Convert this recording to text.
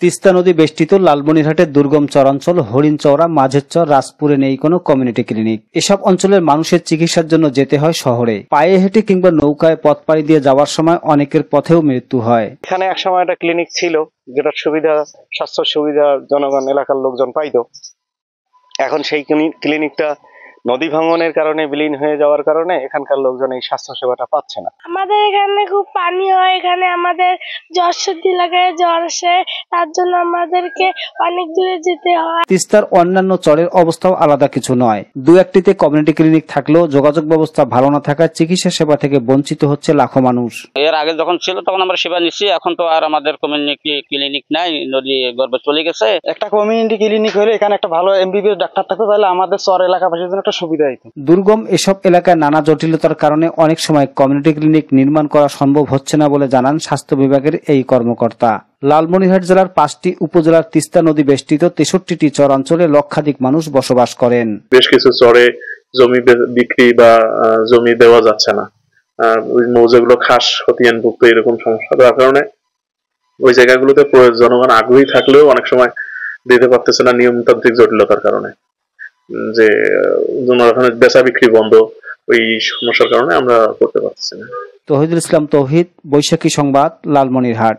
তিস্তা নদী বেষ্টিত লালমনিরহাটের দুর্গম চরাঞ্চল হরিণচৌরা, মাঝেরচর, রাজপুরে নেই কোনো কমিউনিটি ক্লিনিক। এসব অঞ্চলের মানুষের চিকিৎসার জন্য যেতে হয় শহরে। পায়ে হেঁটে কিংবা নৌকায় পথ পাড়ি দিয়ে যাওয়ার সময় অনেকের পথেও মৃত্যু হয়। এখানে একসময় একটা ক্লিনিক ছিল, যেটা সুবিধা, স্বাস্থ্য সুবিধা জনগণ এলাকার লোকজন পাইতো। এখন সেই ক্লিনিকটা নদী ভাঙনের কারণে বিলীন হয়ে যাওয়ার কারণে এখানকার লোকজন এই স্বাস্থ্য সেবাটা পাচ্ছে না। আমাদের এখানে খুব পানি হয়, এখানে আমাদের জ্বর সর্দি লাগে, জ্বর আসে, তার জন্য আমাদেরকে অনেক দূরে যেতে হয়। তিস্তার অন্যান্য চরের অবস্থাও আলাদা কিছু নয়। দু একটিতে কমিউনিটি ক্লিনিক থাকলেও যোগাযোগ ব্যবস্থা ভালো না থাকায় চিকিৎসা সেবা থেকে বঞ্চিত হচ্ছে লাখো মানুষ। এর আগে যখন ছিল তখন আমরা সেবা নিচ্ছি, এখন তো আর আমাদের কমিউনিটি ক্লিনিক নাই, নদী গর্ভে চলে গেছে। একটা কমিউনিটি ক্লিনিক হলে এখানে একটা ভালো এমবিবিএস ডাক্তার থাকতো, তাহলে আমাদের চর এলাকাবাসীর জন্য একটা সুবিধা হতো। দুর্গম এসব এলাকায় নানা জটিলতার কারণে অনেক সময় কমিউনিটি ক্লিনিক নির্মাণ করা সম্ভব হচ্ছে না বলে জানান স্বাস্থ্য বিভাগের এই কর্মকর্তা। লালমনিরহাট জেলার 5টি উপজেলার তিস্তা নদী বেষ্টিত 63টি চরাঞ্চলে লক্ষাধিক মানুষ বসবাস করেন। বেশ কিছু চরে জমি বিক্রি বা জমি দেওয়া যাচ্ছে না, ওই মৌজাগুলো খাস খতিয়ানভুক্ত, এরকম সমস্যা থাকার কারণে ওই জায়গাগুলোতে জনগণ আগ্রহী থাকলেও অনেক সময় দিতে পারতেছে না নিয়মতান্ত্রিক জটিলতার কারণে, যে ওখানে বেচা বিক্রি বন্ধ, ওই সমস্যার কারণে আমরা করতে পারতেছি না। তৌহিদুল ইসলাম তৌহিদ, বৈশাখী সংবাদ, লালমনিরহাট।